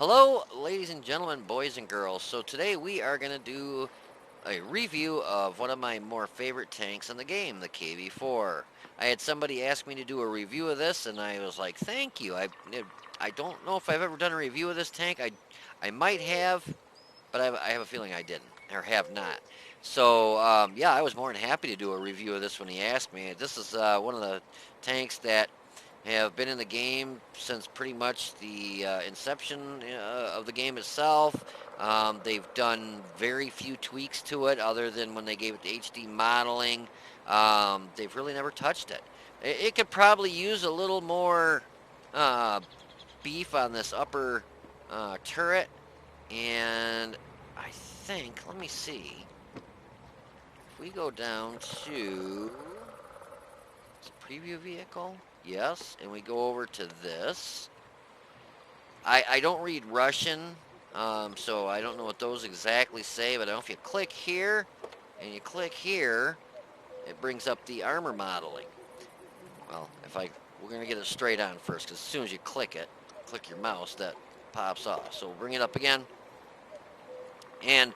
Hello, ladies and gentlemen, boys and girls. So today we are going to do a review of one of my more favorite tanks in the game, the KV-4. I had somebody ask me to do a review of this, and I was like, "Thank you." I don't know if I've ever done a review of this tank. I might have, but I have a feeling I didn't or have not. So yeah, I was more than happy to do a review of this when he asked me. This is one of the tanks that have been in the game since pretty much the inception of the game itself. They've done very few tweaks to it other than when they gave it the HD modeling. They've really never touched it. It could probably use a little more uh, beef on this upper turret. And I think, let me see, if we go down to preview vehicle, yes, and we go over to this. I don't read Russian, so I don't know what those exactly say, but I don't know if you click here and you click here, it brings up the armor modeling. Well, we're going to get it straight on first, because as soon as you click it, click your mouse, that pops off. So we'll bring it up again, and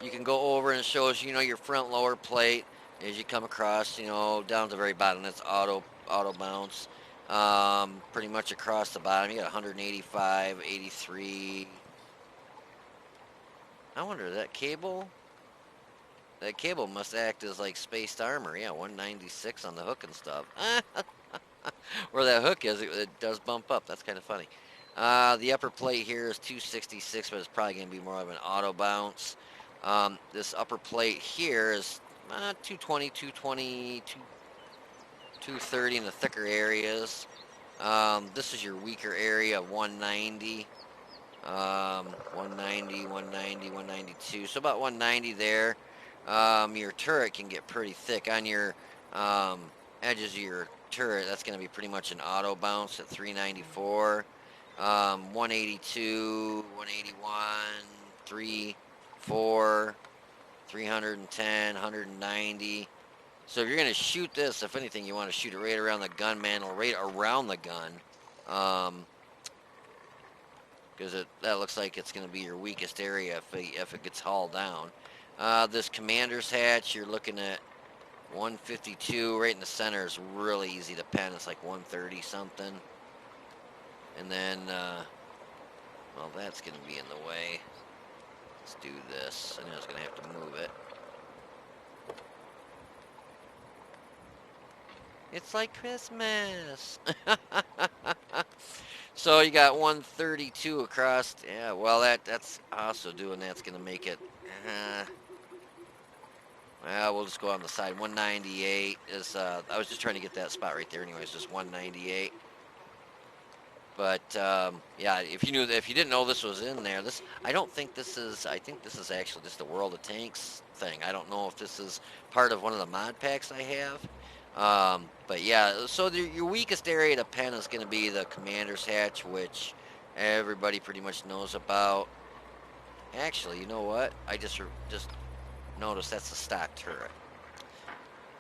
you can go over and it shows, your front lower plate as you come across, down to the very bottom. That's auto bounce. Pretty much across the bottom, you got 185, 83. I wonder, that cable must act as like spaced armor. Yeah, 196 on the hook and stuff. Where that hook is, it does bump up. That's kind of funny. The upper plate here is 266, but it's probably going to be more of an auto bounce. This upper plate here is 220, 220, 230 in the thicker areas. This is your weaker area, 190. 190, 190, 192. So about 190 there. Your turret can get pretty thick on your edges of your turret. That's going to be pretty much an auto bounce at 394. 182, 181, 3, 4, 310, 190. So if you're going to shoot this, if anything, you want to shoot it right around the gun mantle, right around the gun. Because that looks like it's going to be your weakest area if it gets hauled down. This commander's hatch, you're looking at 152 right in the center is really easy to pen. It's like 130 something. And then, well, that's going to be in the way. Let's do this. I know I was going to have to move it. It's like Christmas. So you got 132 across. Yeah, well, that's also doing that's going to make it. Well, we'll just go on the side. 198 is. I was just trying to get that spot right there. Anyways, just 198. But yeah, if you didn't know this was in there, I don't think this is. I think this is actually just the World of Tanks thing. I don't know if this is part of one of the mod packs I have. But yeah, so your weakest area to pen is going to be the commander's hatch, which everybody pretty much knows about. Actually, you know what? I just noticed that's a stock turret.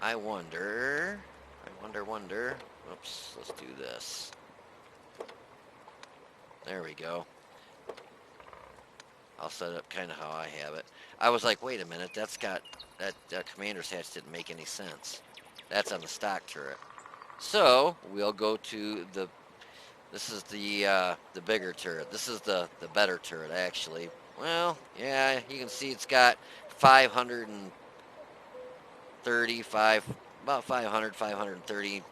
I wonder. Oops, let's do this. There we go. I'll set it up kind of how I have it. I was like, wait a minute, that commander's hatch didn't make any sense. That's on the stock turret. So we'll go to this is the bigger turret. This is the better turret, actually. Well, yeah, you can see it's got 535, about 500, 530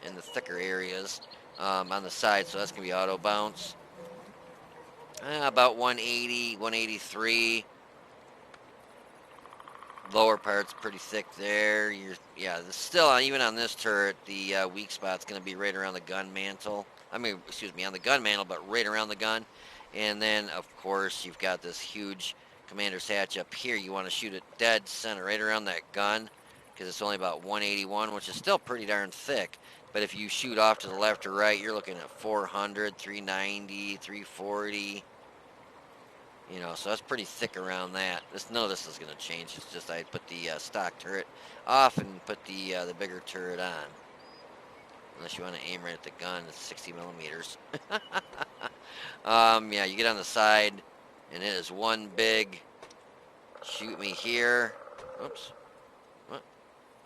in the thicker areas on the side, so that's going to be auto bounce. About 180, 183. Lower part's pretty thick there. Yeah, still, even on this turret, the weak spot's going to be right around the gun mantle. I mean, excuse me, on the gun mantle, but right around the gun. And then, of course, you've got this huge commander's hatch up here. You want to shoot it dead center, right around that gun, because it's only about 181, which is still pretty darn thick. But if you shoot off to the left or right, you're looking at 400, 390, 340. So that's pretty thick around that. None of this is going to change. It's just I put the stock turret off and put the bigger turret on. Unless you want to aim right at the gun, it's 60 millimeters. Yeah, you get on the side, and it is one big shoot me here. Oops. What?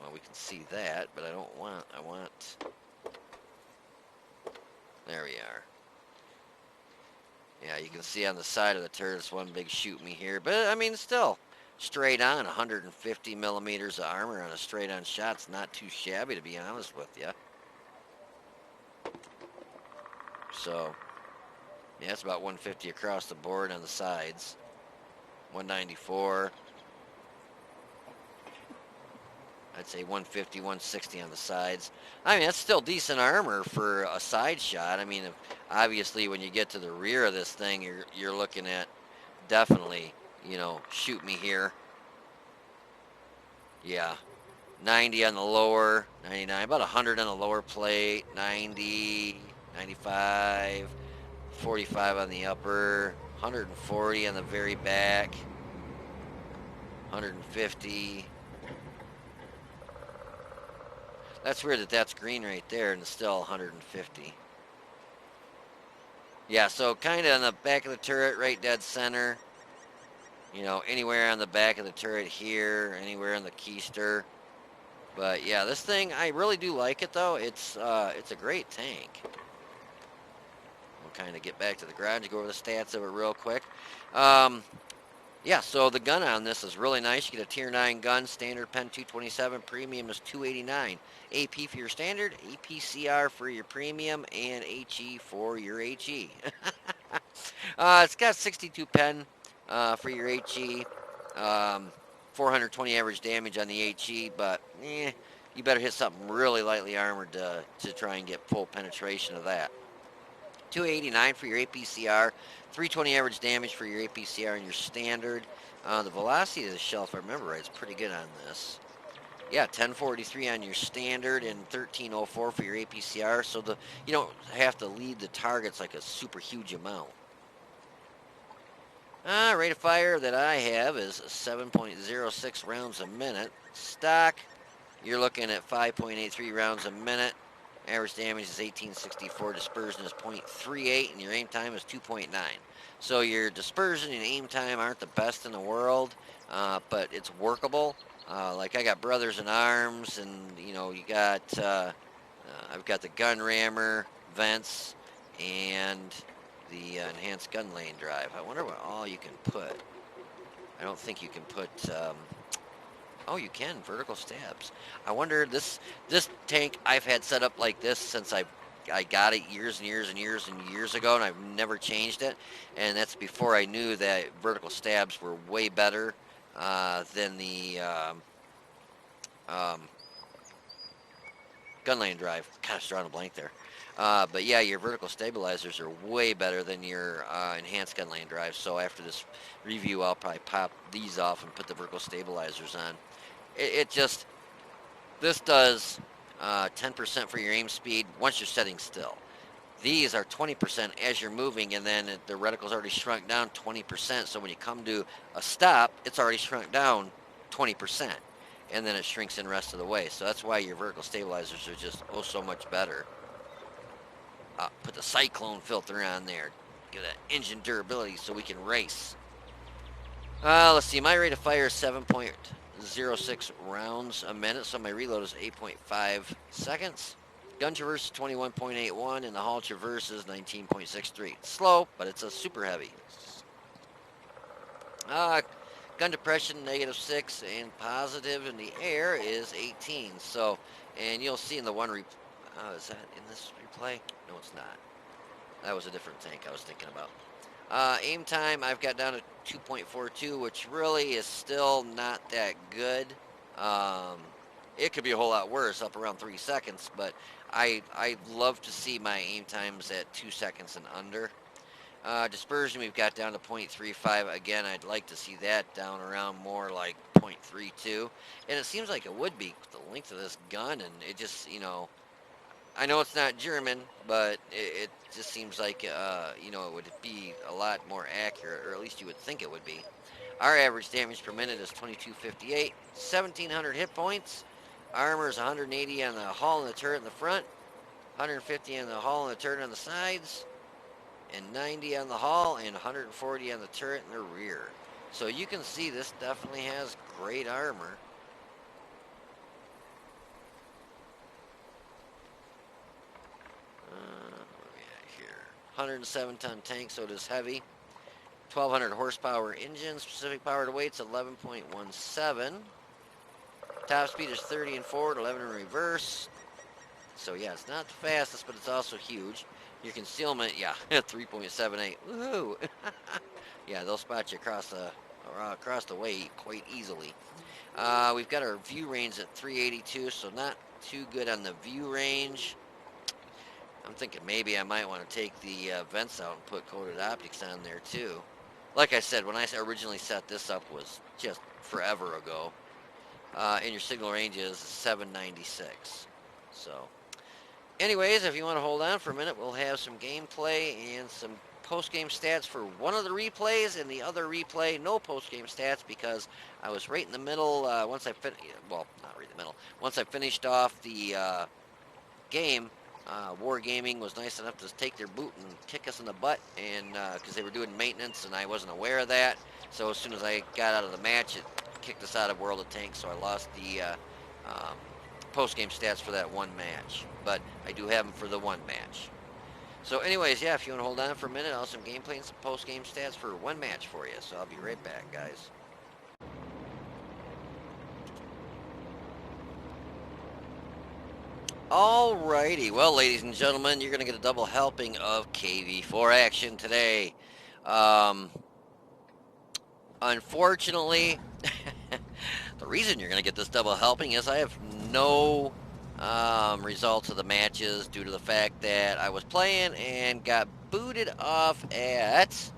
Well, we can see that, but I don't want, there we are. Yeah, you can see on the side of the turret, it's one big shoot me here. But, I mean, still, straight on, 150 millimeters of armor on a straight on shot's not too shabby, to be honest with you. So, yeah, it's about 150 across the board on the sides. 194. I'd say 150, 160 on the sides. I mean, that's still decent armor for a side shot. I mean, obviously, when you get to the rear of this thing, you're looking at definitely, you know, shoot me here. Yeah, 90 on the lower, 99, about 100 on the lower plate, 90, 95, 45 on the upper, 140 on the very back, 150. That's weird that that's green right there and it's still 150. Yeah, so kind of on the back of the turret, right dead center. You know, anywhere on the back of the turret here, anywhere on the keister. But yeah, this thing, I really do like it though. It's a great tank. We'll kind of get back to the garage, go over the stats of it real quick. Yeah, so the gun on this is really nice. You get a tier 9 gun, standard pen 227, premium is 289. AP for your standard, APCR for your premium, and HE for your HE. It's got 62 pen for your HE, 420 average damage on the HE, but you better hit something really lightly armored to try and get full penetration of that. 289 for your APCR, 320 average damage for your APCR and your standard. The velocity of the shell, if I remember right, is pretty good on this. Yeah, 1043 on your standard and 1304 for your APCR, so you don't have to lead the targets like a super huge amount. Rate of fire that I have is 7.06 rounds a minute. Stock, you're looking at 5.83 rounds a minute. Average damage is 1864, dispersion is 0.38, and your aim time is 2.9. So your dispersion and aim time aren't the best in the world, but it's workable. Like I got brothers in arms, and you know you got I've got the gun rammer, vents, and the enhanced gun lane drive. I wonder what all you can put. I don't think you can put. Oh, you can vertical stabs. I wonder this tank I've had set up like this since I got it years and years and years and years ago, and I've never changed it. And that's before I knew that vertical stabs were way better than the gun lane drive. Kind of drawing a blank there. But yeah, your vertical stabilizers are way better than your enhanced gun lane drive. So after this review, I'll probably pop these off and put the vertical stabilizers on. It just, this does 10% for your aim speed once you're setting still. These are 20% as you're moving, and then the reticle's already shrunk down 20%. So when you come to a stop, it's already shrunk down 20%. And then it shrinks in the rest of the way. So that's why your vertical stabilizers are just so much better. Put the cyclone filter on there. Get that engine durability so we can race. Let's see, my rate of fire is 7.06 rounds a minute, so my reload is 8.5 seconds. Gun traverse is 21.81, and the haul traverse is 19.63. It's slow, but it's a super heavy. Gun depression, -6, and positive in the air is 18. So, and you'll see in the one is that in this replay? No, it's not. That was a different tank I was thinking about. Aim time, I've got down to 2.42, which really is still not that good. It could be a whole lot worse, up around 3 seconds, but I love to see my aim times at 2 seconds and under. Dispersion, we've got down to 0.35. Again, I'd like to see that down around more like 0.32. And it seems like it would be with the length of this gun, and it just, you know, I know it's not German, but it just seems like, you know, it would be a lot more accurate, or at least you would think it would be. Our average damage per minute is 2258, 1,700 hit points. Armor is 180 on the hull and the turret in the front, 150 on the hull and the turret on the sides. and 90 on the hull and 140 on the turret and the rear. So you can see this definitely has great armor. What are we at here? 107-ton tank, so it is heavy. 1200 horsepower engine, specific power to weight's 11.17. Top speed is 30 in forward, 11 in reverse. So yeah, it's not the fastest, but it's also huge. Your concealment, yeah, 3.78. Woohoo! Yeah, they'll spot you across the way quite easily. We've got our view range at 382, so not too good on the view range. I'm thinking maybe I might want to take the vents out and put coated optics on there too. Like I said, when I originally set this up was just forever ago. And your signal range is 796. So, anyways, if you want to hold on for a minute, we'll have some gameplay and some post-game stats for one of the replays, and the other replay, no post-game stats, because I was right in the middle, once I well, not right in the middle, once I finished off the game, Wargaming was nice enough to take their boot and kick us in the butt, and because they were doing maintenance and I wasn't aware of that. So as soon as I got out of the match, it kicked us out of World of Tanks, so I lost the post-game stats for that one match. But I do have them for the one match. So anyways, yeah, if you want to hold on for a minute, I'll have some gameplay and some post-game stats for one match for you. So I'll be right back, guys. Alrighty, well, ladies and gentlemen, you're going to get a double helping of KV-4 action today. Unfortunately, the reason you're going to get this double helping is I have no results of the matches due to the fact that I was playing and got booted off at,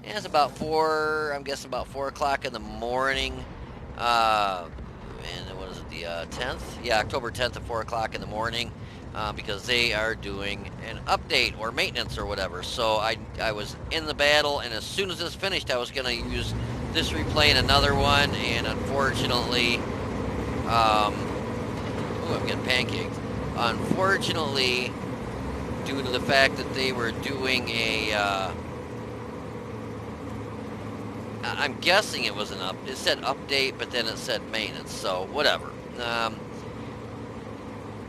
it's about 4, I'm guessing about 4 o'clock in the morning. And what is it, the 10th? Yeah, October 10th at 4 o'clock in the morning, because they are doing an update or maintenance or whatever. So I was in the battle, and as soon as this finished, I was going to use this replay and another one, and unfortunately, I'm getting pancaked. Unfortunately, due to the fact that they were doing a, I'm guessing it was it said update, but then it said maintenance, so whatever.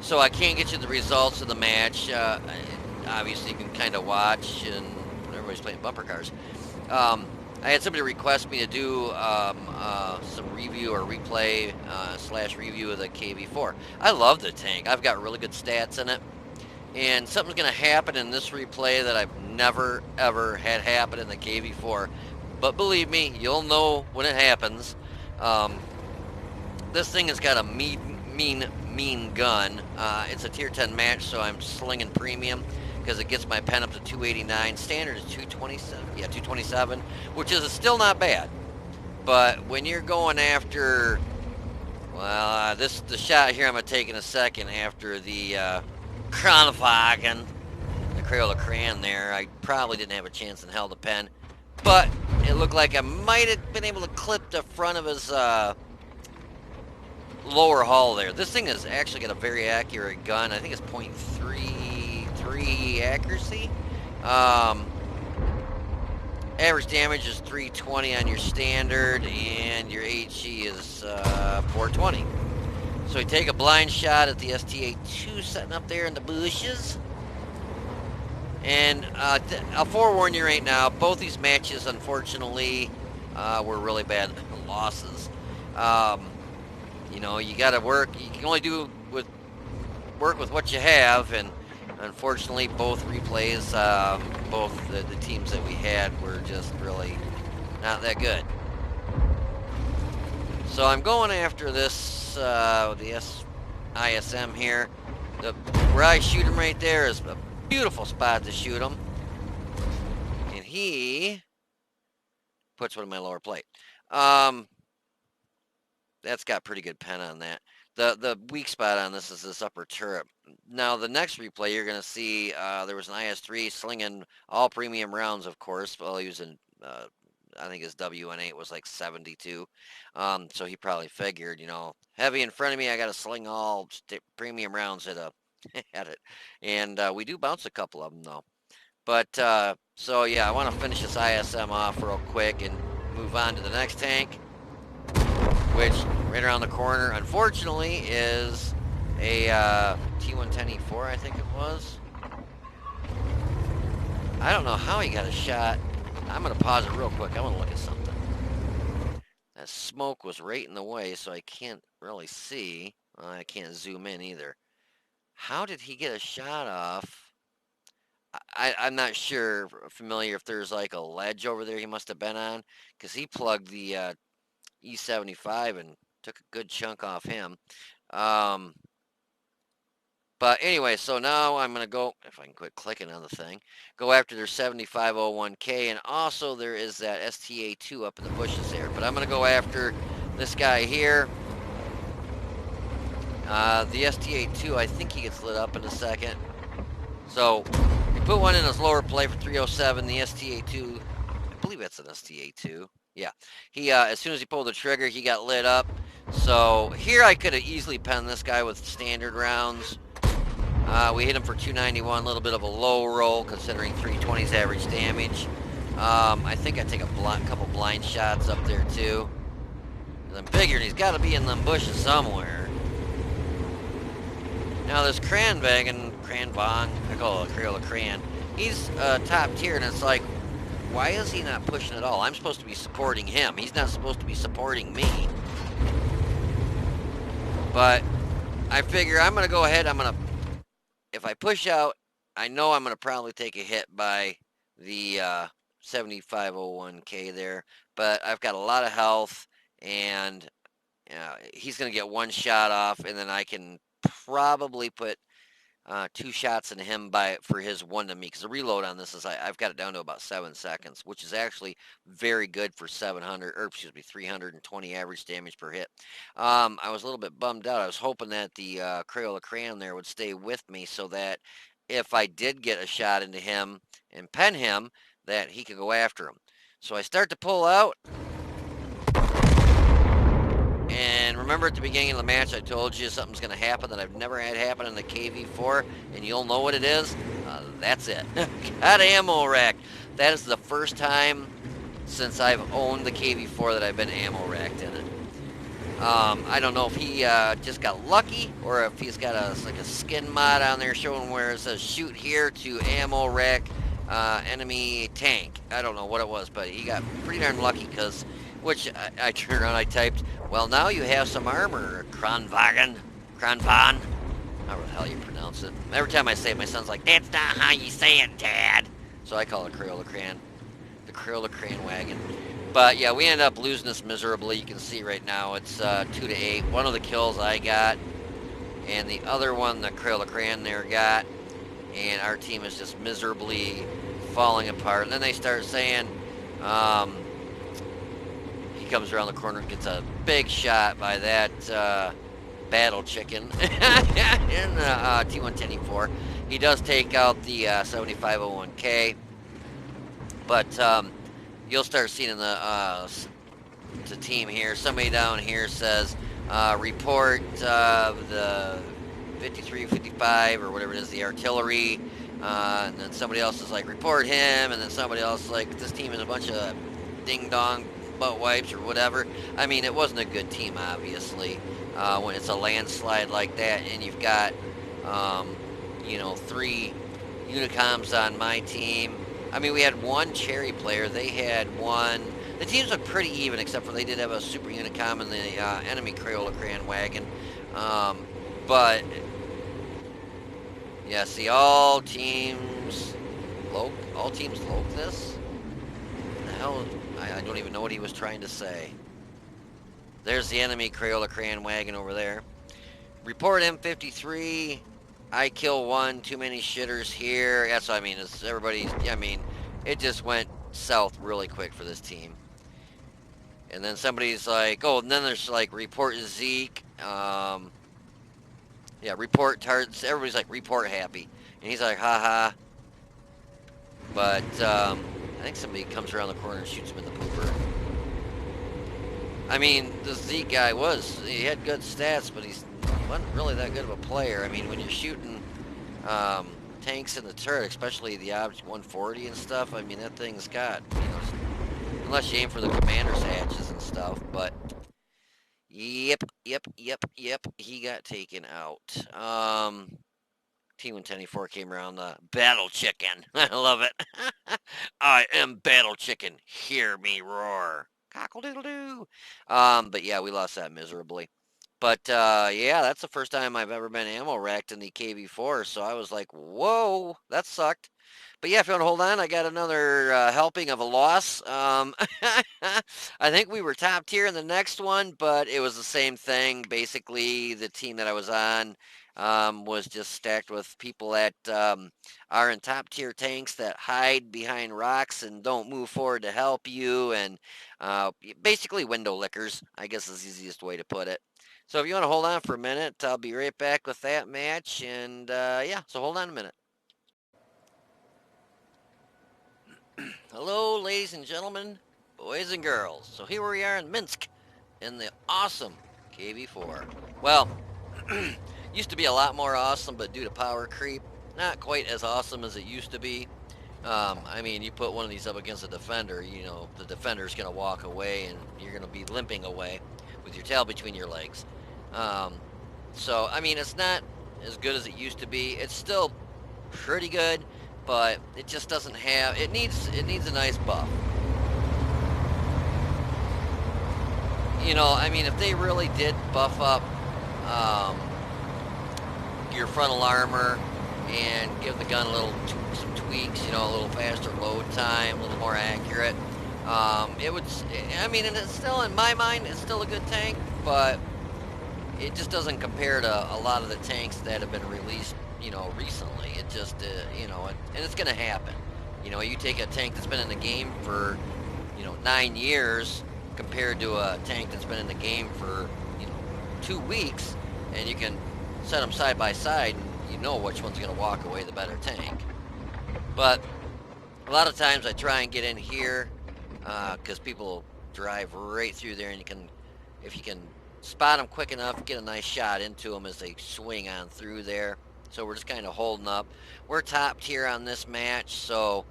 So I can't get you the results of the match. Obviously, you can kind of watch, and everybody's playing bumper cars. I had somebody request me to do some review or replay / review of the KV-4. I love the tank. I've got really good stats in it. And something's going to happen in this replay that I've never, ever had happen in the KV-4. But believe me, you'll know when it happens. This thing has got a mean gun. It's a tier 10 match, so I'm slinging premium because it gets my pen up to 289. Standard is 227. Yeah, 227, which is still not bad. But when you're going after, well, the shot here I'm gonna take in a second after the Kranvagen, the Crayola Crayon there, I probably didn't have a chance in hell to pen. But it looked like I might have been able to clip the front of his lower hull there. This thing has actually got a very accurate gun. I think it's .33 accuracy. Average damage is 320 on your standard, and your HE is 420. So we take a blind shot at the STA-2 setting up there in the bushes. And I'll forewarn you right now, both these matches, unfortunately, were really bad losses. You know, you got to work. You can only work with what you have, and unfortunately, both replays, both the teams that we had were just really not that good. So I'm going after this the ISM here. Where I shoot him right there is a beautiful spot to shoot him, and he puts one in my lower plate. That's got pretty good pen on that. The weak spot on this is this upper turret. Now, the next replay, you're going to see there was an IS-3 slinging all premium rounds, of course, while using, I think his WN8 was like 72. So he probably figured, you know, heavy in front of me, I got to sling all premium rounds at, at it. And we do bounce a couple of them, though. But, so yeah, I want to finish this ISM off real quick and move on to the next tank, which right around the corner, unfortunately, is a T-110E4, I think it was. I don't know how he got a shot. I'm going to pause it real quick. I want to look at something. That smoke was right in the way, so I can't really see. I can't zoom in either. How did he get a shot off? I'm not sure, familiar if there's like a ledge over there he must have been on, because he plugged the E75 and took a good chunk off him. Um, but anyway, so now I'm going to go, if I can quit clicking on the thing, go after their 7501K, and also there is that STA2 up in the bushes there. But I'm going to go after this guy here. The STA2, I think he gets lit up in a second. So he put one in his lower play for 307. The STA2, I believe that's an STA2. Yeah. He, as soon as he pulled the trigger, he got lit up. So here I could have easily penned this guy with standard rounds. We hit him for 291, a little bit of a low roll considering 320's average damage. I think I take a couple blind shots up there too. I'm figuring he's got to be in them bushes somewhere. Now this Cranwagon, I call it a Crayola Cran, he's top tier, and it's like, why is he not pushing at all? I'm supposed to be supporting him. He's not supposed to be supporting me. But I figure I'm going to go ahead, if I push out, I know I'm going to probably take a hit by the 7501K there, but I've got a lot of health, and he's going to get one shot off, and then I can probably put 2 shots in him for his one to me, because the reload on this is I've got it down to about 7 seconds, which is actually very good for 320 average damage per hit. I was a little bit bummed out. I was hoping that the Crayola Crayon there would stay with me, so that if I did get a shot into him and pen him, that he could go after him. So I start to pull out. And remember at the beginning of the match I told you something's going to happen that I've never had happen in the KV-4, and you'll know what it is? That's it. Got ammo racked. That is the first time since I've owned the KV-4 that I've been ammo racked in it. I don't know if he just got lucky, or if he's got like a skin mod on there showing where it says shoot here to ammo rack enemy tank. I don't know what it was, but he got pretty darn lucky, because which I turned around, I typed, well, now you have some armor, Kranvan, however the hell you pronounce it. Every time I say it, my son's like, that's not how you say it, Dad. So I call it Crayola Cran, the Crayola Cran wagon. But yeah, we ended up losing this miserably. You can see right now it's 2-8. One of the kills I got, and the other one the Crayola Cran there got, and our team is just miserably falling apart. And then they start saying, comes around the corner and gets a big shot by that battle chicken in the T-110E4. He does take out the 7501K, but you'll start seeing in the team here, somebody down here says report the 53, 55, or whatever it is, the artillery, and then somebody else is like, report him, and then somebody else is like, this team is a bunch of ding-dong butt wipes or whatever. I mean, it wasn't a good team, obviously, when it's a landslide like that, and you've got, 3 Unicoms on my team. I mean, we had one cherry player. They had one. The teams looked pretty even, except for they did have a super Unicom in the enemy Crayola Cran wagon. But yeah, see, all teams loke this. What the hell? I don't even know what he was trying to say. There's the enemy Crayola Cran wagon over there. Report M53. I kill one. Too many shitters here. That's what I mean. It's everybody's. I mean, it just went south really quick for this team. And then somebody's like, oh, and then there's like report Zeke. Yeah, report Tarts. Everybody's like report Happy, and he's like, haha. But I think somebody comes around the corner and shoots him in the pooper. I mean, the Zeke guy he had good stats, but he wasn't really that good of a player. I mean, when you're shooting 10 tanks in the turret, especially the Object 140 and stuff. I mean, that thing's got, you know, unless you aim for the commander's hatches and stuff, but yep, he got taken out. T-124 came around the battle chicken. I love it. I am battle chicken. Hear me roar. Cockle-doodle-doo. But yeah, we lost that miserably. But yeah, that's the first time I've ever been ammo racked in the KV-4, so I was like, whoa, that sucked. But yeah, if you want to hold on, I got another helping of a loss. I think we were top tier in the next one, but it was the same thing. Basically, the team that I was on was just stacked with people that are in top tier tanks that hide behind rocks and don't move forward to help you, and basically window lickers, I guess is the easiest way to put it. So if you want to hold on for a minute, I'll be right back with that match, and yeah, so hold on a minute. Hello, ladies and gentlemen, boys and girls. So here we are in Minsk, in the awesome KV-4. Well, used to be a lot more awesome, but due to power creep, not quite as awesome as it used to be. I mean, you put one of these up against a defender, you know, the defender's going to walk away and you're going to be limping away with your tail between your legs. So, I mean, it's not as good as it used to be. It's still pretty good, but it just doesn't have, it needs a nice buff. You know, I mean, if they really did buff up your frontal armor and give the gun a little some tweaks, you know, a little faster load time, a little more accurate, it would, I mean, and it's still, in my mind, it's still a good tank, but it just doesn't compare to a lot of the tanks that have been released, you know, recently. It just, you know, and it's going to happen. You know, you take a tank that's been in the game for, you know, 9 years compared to a tank that's been in the game for, you know, 2 weeks, and you can set them side by side, and you know which one's going to walk away the better tank. But a lot of times I try and get in here because people drive right through there, and you can, if you can spot them quick enough, get a nice shot into them as they swing on through there. So we're just kind of holding up. We're top tier on this match, so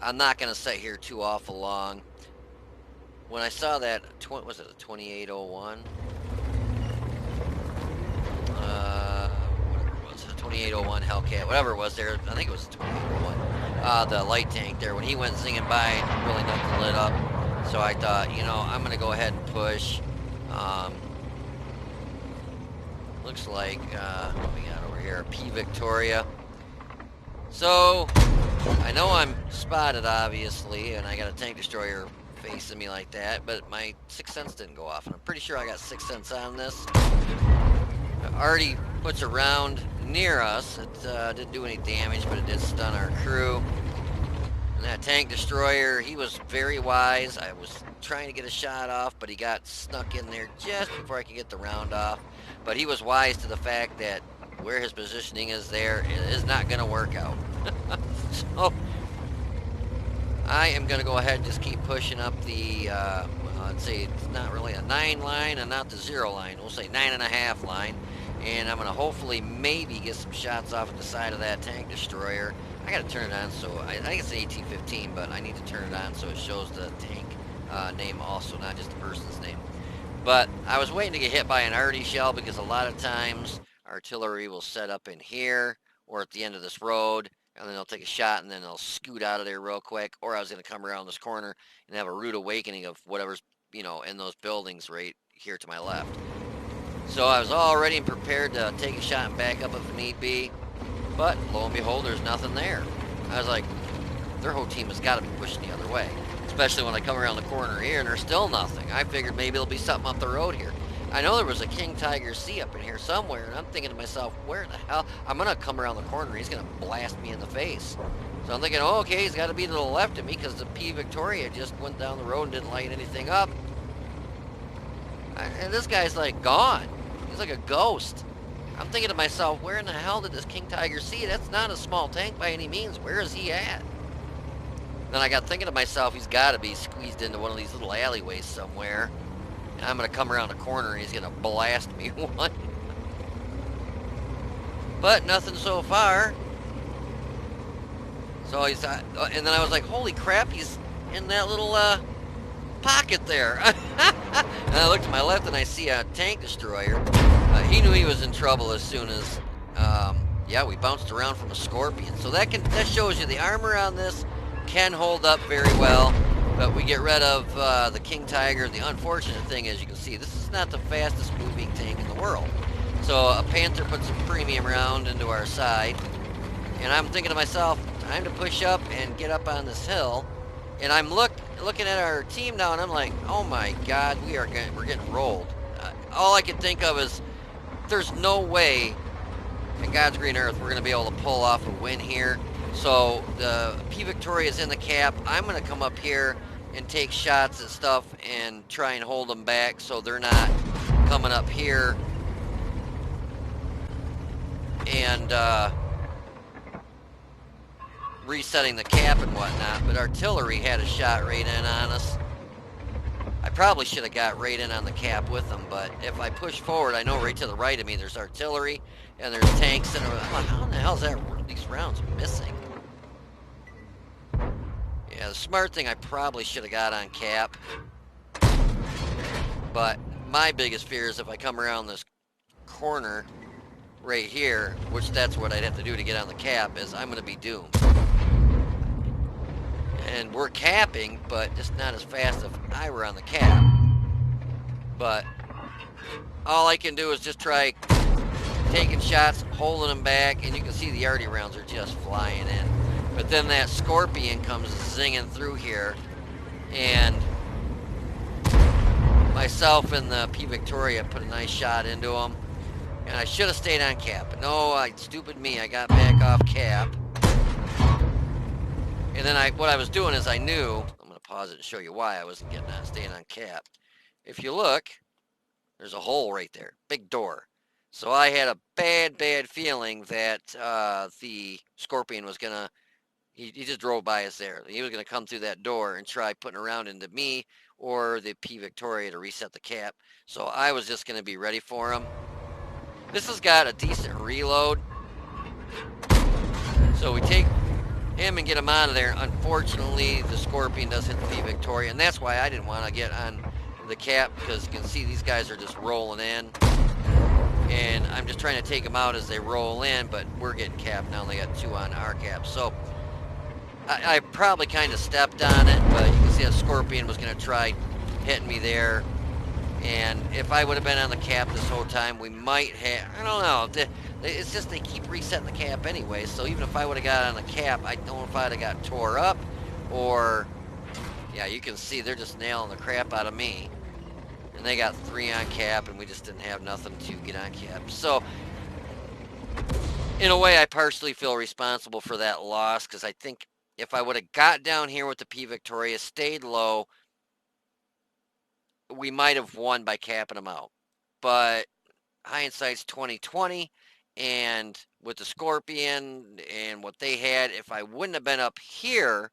I'm not going to sit here too awful long. When I saw that, was it a 2801? Whatever it was, a 2801 Hellcat, whatever it was there, I think it was a 2801. The light tank there, when he went zinging by, really nothing lit up. So I thought, you know, I'm going to go ahead and push. Looks like, what we got over here, P Victoria. So, I know I'm spotted, obviously, and I got a tank destroyer facing me like that, but my 6th sense didn't go off, and I'm pretty sure I got 6th sense on this. It already puts a round near us. It didn't do any damage, but it did stun our crew. And that tank destroyer, he was very wise. I was trying to get a shot off, but he got snuck in there just before I could get the round off. But he was wise to the fact that where his positioning is there is not going to work out. So I am going to go ahead and just keep pushing up the, I'd say it's not really a 9 line and not the 0 line. We'll say 9.5 line. And I'm going to hopefully maybe get some shots off at the side of that tank destroyer. I got to turn it on, so I think it's an AT-15, but I need to turn it on so it shows the tank name also, not just the person's name. But I was waiting to get hit by an arty shell because a lot of times artillery will set up in here or at the end of this road, and then they'll take a shot and then they'll scoot out of there real quick. Or I was going to come around this corner and have a rude awakening of whatever's, you know, in those buildings right here to my left. So I was all ready and prepared to take a shot and back up if need be. But lo and behold, there's nothing there. I was like, their whole team has got to be pushing the other way. Especially when I come around the corner here and there's still nothing. I figured maybe there'll be something up the road here. I know there was a King Tiger C up in here somewhere, and I'm thinking to myself, where the hell? I'm going to come around the corner and he's going to blast me in the face. So I'm thinking, oh, okay, he's got to be to the left of me because the P Victoria just went down the road and didn't light anything up. And this guy's like gone. He's like a ghost. I'm thinking to myself, where in the hell did this King Tiger see? That's not a small tank by any means. Where is he at? Then I got thinking to myself, he's got to be squeezed into one of these little alleyways somewhere. And I'm going to come around the corner and he's going to blast me one. But nothing so far. So he's, and then I was like, holy crap, he's in that little pocket there. And I looked to my left and I see a tank destroyer. He knew he was in trouble as soon as, yeah, we bounced around from a scorpion. So that shows you the armor on this can hold up very well. But we get rid of the King Tiger. The unfortunate thing is, you can see, this is not the fastest moving tank in the world. So a Panther put some premium round into our side. And I'm thinking to myself, time to push up and get up on this hill. And I'm looking at our team now, and I'm like, oh my God, we're getting rolled. All I could think of is, there's no way in God's green earth we're going to be able to pull off a win here. So the P Victoria is in the cap. I'm going to come up here and take shots at stuff and try and hold them back so they're not coming up here and resetting the cap and whatnot. But artillery had a shot right in on us. I probably should have got right in on the cap with them, but if I push forward, I know right to the right of me there's artillery and there's tanks, and I'm like, how in the hell is these rounds missing? Yeah, the smart thing, I probably should have got on cap. But my biggest fear is if I come around this corner right here, which that's what I'd have to do to get on the cap, is I'm going to be doomed. And we're capping, but just not as fast if I were on the cap. But all I can do is just try taking shots, holding them back, and you can see the arty rounds are just flying in. But then that scorpion comes zinging through here, and myself and the P Victoria put a nice shot into him. And I should have stayed on cap. But no, stupid me, I got back off cap. And then what I was doing is I knew, I'm going to pause it and show you why I wasn't staying on cap. If you look, there's a hole right there, big door. So I had a bad feeling that the scorpion was gonna, he just drove by us there. He was gonna come through that door and try putting a round into me or the P Victoria to reset the cap. So I was just gonna be ready for him. This has got a decent reload. So we take him and get him out of there. Unfortunately, the scorpion does hit the P Victoria, and that's why I didn't want to get on the cap, because you can see these guys are just rolling in. And I'm just trying to take them out as they roll in, but we're getting capped now. They got two on our cap. So I probably kind of stepped on it, but you can see a scorpion was going to try hitting me there. And if I would have been on the cap this whole time, we might have, I don't know. It's just they keep resetting the cap anyway. So even if I would have got on the cap, I don't know if I'd have got tore up or, yeah, you can see they're just nailing the crap out of me. And they got 3 on cap, and we just didn't have nothing to get on cap. So, in a way, I partially feel responsible for that loss, because I think if I would have got down here with the P Victoria, stayed low, we might have won by capping them out. But hindsight's 2020, and with the Scorpion and what they had, if I wouldn't have been up here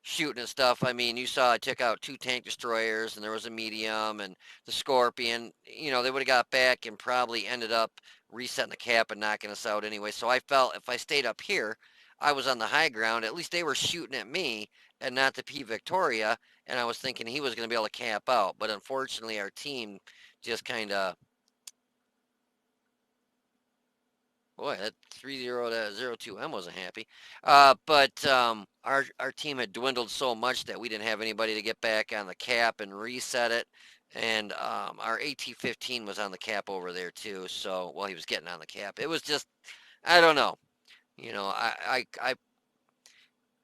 shooting and stuff. I mean, you saw I took out 2 tank destroyers, and there was a medium and the Scorpion. You know, they would have got back and probably ended up resetting the cap and knocking us out anyway. So I felt if I stayed up here, I was on the high ground. At least they were shooting at me and not the P Victoria. And I was thinking he was going to be able to cap out. But unfortunately, our team just kind of, boy, that 30-02M wasn't happy. But our team had dwindled so much that we didn't have anybody to get back on the cap and reset it. And our AT-15 was on the cap over there too. So, well, he was getting on the cap. It was just, I don't know. You know,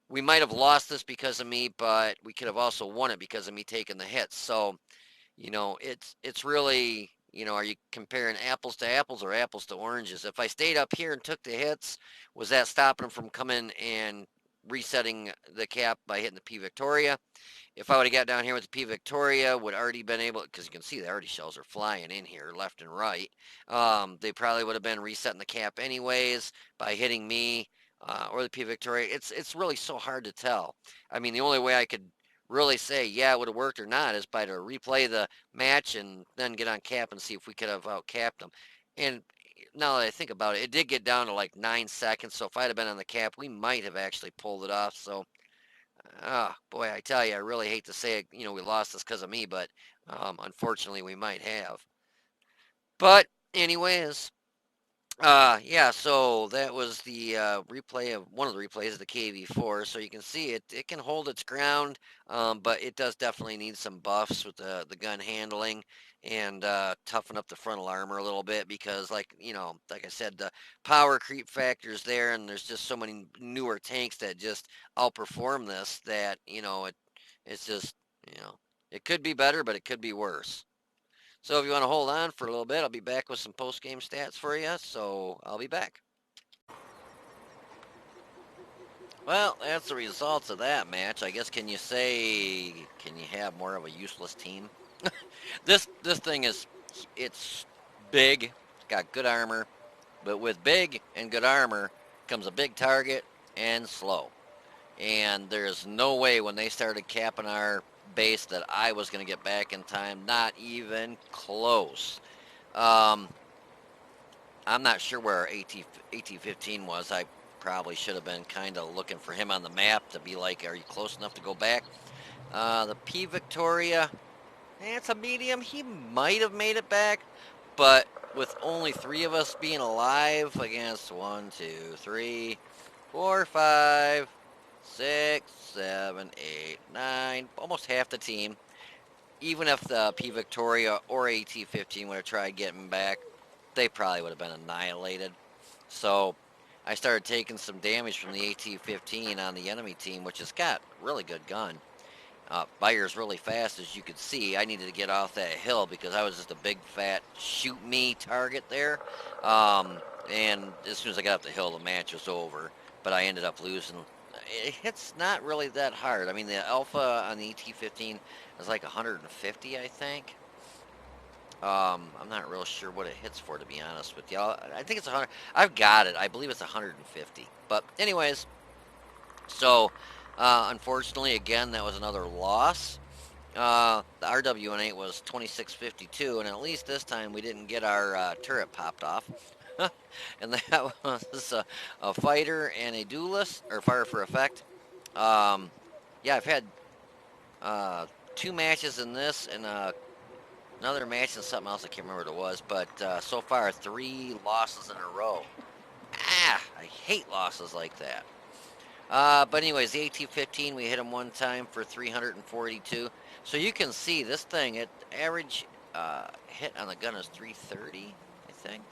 we might have lost this because of me, but we could have also won it because of me taking the hits. So, you know, it's really, you know, are you comparing apples to apples or apples to oranges? If I stayed up here and took the hits, was that stopping them from coming and resetting the cap by hitting the P Victoria? If I would have got down here with the P Victoria, would already been able, because you can see the arty shells are flying in here left and right. They probably would have been resetting the cap anyways by hitting me or the P Victoria. It's really so hard to tell. I mean, the only way I could really say, yeah, it would have worked or not is by to replay the match and then get on cap and see if we could have out capped them. And now that I think about it, it did get down to like 9 seconds. So if I'd have been on the cap, we might have actually pulled it off. So, boy, I tell you, I really hate to say it. We lost this because of me, but unfortunately, we might have. But anyways, yeah, so that was the replay of one of the replays of the KV-4. So you can see it can hold its ground, but it does definitely need some buffs with the gun handling and toughen up the frontal armor a little bit because, like I said, the power creep factor's there, and there's just so many newer tanks that just outperform this that it's just you know it could be better, but it could be worse. So if you want to hold on for a little bit, I'll be back with some post-game stats for you. So I'll be back. Well, that's the results of that match. I guess can you have more of a useless team? This thing it's big, it's got good armor, but with big and good armor comes a big target and slow. And there's no way when they started capping our base that I was going to get back in time. Not even close. Um, I'm not sure where our AT-15 was. I probably should have been kind of looking for him on the map to be like, are you close enough to go back? The P Victoria, it's a medium. He might have made it back, but with only three of us being alive against 1, 2, 3, 4, 5, 6, 7, 8, 9, almost half the team. Even if the P Victoria or AT-15 would have tried getting back, they probably would have been annihilated. So I started taking some damage from the AT-15 on the enemy team, which has got really good gun. Fires really fast, as you could see. I needed to get off that hill because I was just a big fat shoot me target there. And as soon as I got up the hill, the match was over. But I ended up losing. It's not really that hard. I mean, the alpha on the AT-15 is like 150, I think. I'm not real sure what it hits for, to be honest with you. I think it's 100. I've got it. I believe it's 150. But anyways, so unfortunately, again, that was another loss. The RWN8 was 2652, and at least this time we didn't get our turret popped off. And that was a fighter and a duelist, or fire for effect. Um, yeah, I've had uh, two matches in this, and another match and something else. I can't remember what it was, but so far 3 losses in a row. I hate losses like that. But anyways, the AT-15, we hit him one time for 342. So you can see this thing, it average hit on the gun is 330, I think.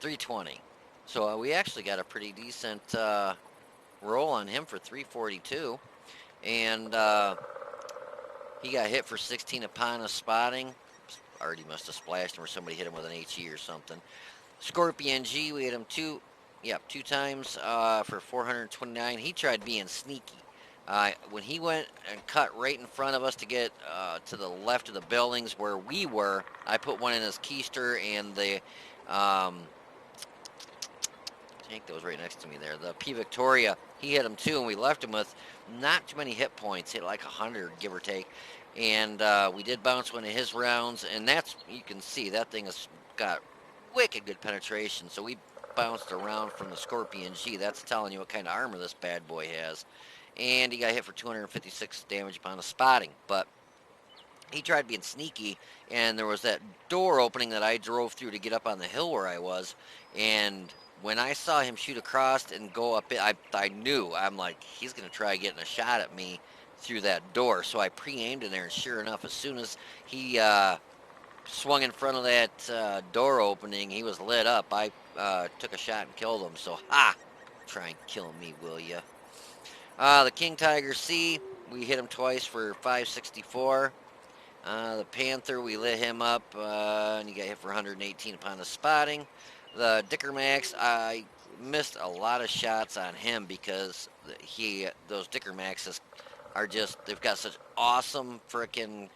320. So we actually got a pretty decent roll on him for 342. And he got hit for 16 upon a spotting. Already must have splashed him or somebody hit him with an HE or something. Scorpion G, we hit him two times for 429. He tried being sneaky. When he went and cut right in front of us to get to the left of the buildings where we were, I put one in his keister, and the tank that was right next to me there, the P Victoria, he hit him too, and we left him with not too many hit points, hit like 100, give or take. And we did bounce one of his rounds, and that's, you can see, that thing has got wicked good penetration. So we bounced around from the Scorpion G. That's telling you what kind of armor this bad boy has. And he got hit for 256 damage upon a spotting. But he tried being sneaky, and there was that door opening that I drove through to get up on the hill where I was. And when I saw him shoot across and go up, I knew. I'm like, he's going to try getting a shot at me through that door. So I pre-aimed in there, and sure enough, as soon as he swung in front of that door opening, he was lit up. I took a shot and killed him. So, try and kill me, will ya? The King Tiger C, we hit him twice for 564. The Panther, we lit him up, and he got hit for 118 upon the spotting. The Dicker Max, I missed a lot of shots on him because those Dicker Maxes are just, they've got such awesome frickin'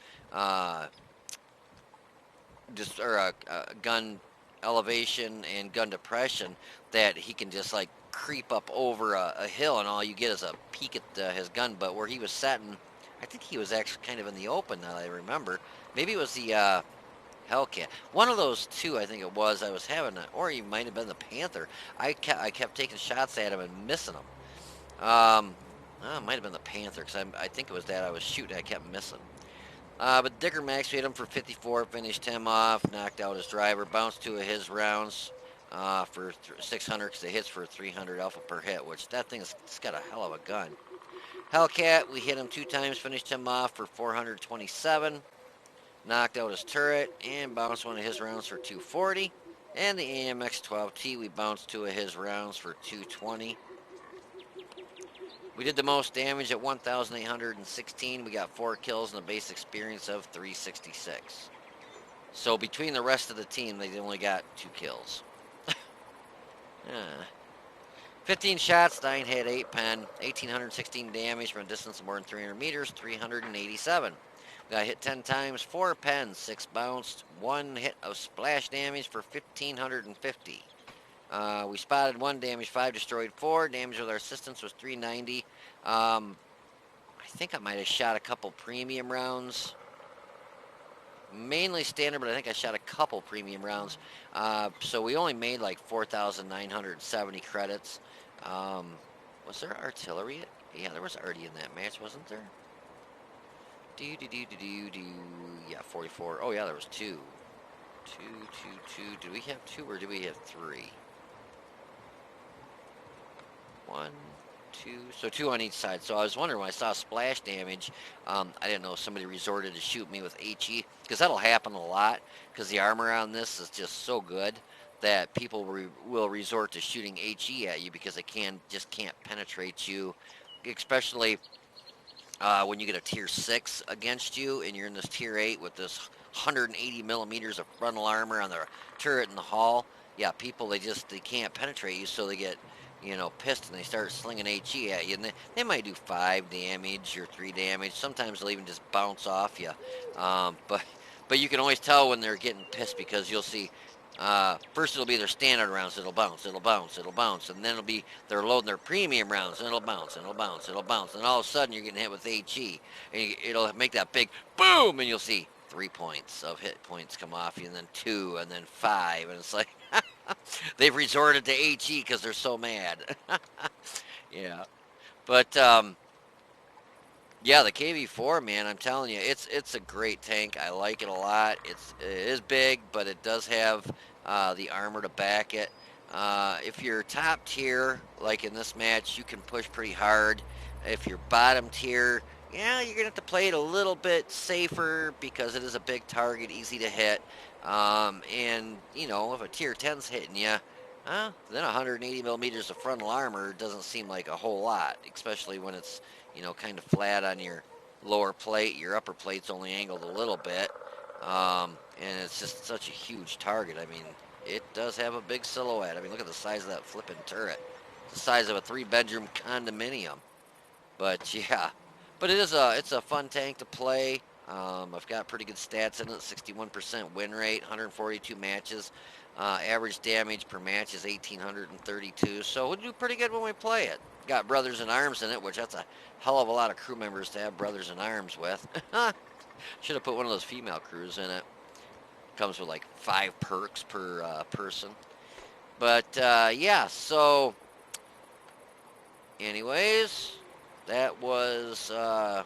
gun elevation and gun depression that he can just like creep up over a hill, and all you get is a peek at his gun. But where he was setting, I think he was actually kind of in the open now that I remember. Maybe it was the Hellcat. One of those two, I think it was. I was having, or he might have been the Panther. I kept taking shots at him and missing him. Oh, it might have been the Panther because I think it was that I was shooting. I kept missing. But Dicker Max hit him for 54, finished him off, knocked out his driver, bounced 2 of his rounds for 600 because it hits for 300 alpha per hit, which that thing is, it's got a hell of a gun. Hellcat, we hit him 2 times, finished him off for 427, knocked out his turret, and bounced 1 of his rounds for 240. And the AMX-12T, we bounced 2 of his rounds for 220. We did the most damage at 1,816. We got 4 kills and a base experience of 366. So between the rest of the team, they only got 2 kills. 15 shots, 9 hit, 8 pen, 1,816 damage from a distance of more than 300 meters, 387. We got hit 10 times, 4 pens, 6 bounced, 1 hit of splash damage for 1,550. We spotted 1 damage, 5 destroyed, 4. Damage with our assistance was 390. I think I might have shot a couple premium rounds. Mainly standard, but I think I shot a couple premium rounds. So we only made like 4,970 credits. Was there artillery? Yeah, there was arty in that match, wasn't there? Yeah, 44. Oh yeah, there was 2. 2. Did we have 2 or did we have 3? 1, 2. So 2 on each side. So I was wondering when I saw splash damage, I didn't know if somebody resorted to shoot me with HE, because that'll happen a lot, because the armor on this is just so good that people will resort to shooting HE at you because they just can't penetrate you, especially when you get a tier 6 against you and you're in this tier 8 with this 180 millimeters of frontal armor on the turret and the hull. Yeah, people, they can't penetrate you, so they get, pissed and they start slinging HE at you, and they might do 5 damage or 3 damage. Sometimes they'll even just bounce off you. But you can always tell when they're getting pissed, because you'll see, first it'll be their standard rounds, it'll bounce, and then it'll be they're loading their premium rounds, and it'll bounce, and all of a sudden you're getting hit with HE, and it'll make that big boom, and you'll see 3 points of hit points come off you, and then 2, and then 5, and it's like they've resorted to HE because they're so mad. Yeah, but yeah, the KV-4, man, I'm telling you, it's a great tank. I like it a lot. It is big, but it does have the armor to back it. If you're top tier, like in this match, you can push pretty hard. If you're bottom tier, yeah, you're gonna have to play it a little bit safer because it is a big target, easy to hit. And if a tier 10's hitting you, then 180 millimeters of frontal armor doesn't seem like a whole lot, especially when it's kind of flat on your lower plate. Your upper plate's only angled a little bit, and it's just such a huge target. I mean, it does have a big silhouette. I mean, look at the size of that flipping turret. It's the size of a 3-bedroom condominium. But yeah, but it's a fun tank to play. I've got pretty good stats in it, 61% win rate, 142 matches. Average damage per match is 1,832, so we'll do pretty good when we play it. Got Brothers in Arms in it, which that's a hell of a lot of crew members to have Brothers in Arms with. Should have put one of those female crews in it. Comes with like 5 perks per person. But yeah, so anyways, that was the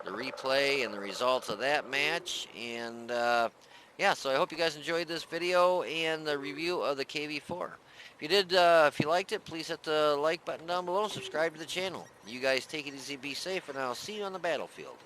replay and the results of that match. And yeah, so I hope you guys enjoyed this video and the review of the KV-4. If you did, if you liked it, please hit the like button down below and subscribe to the channel. You guys take it easy, be safe, and I'll see you on the battlefield.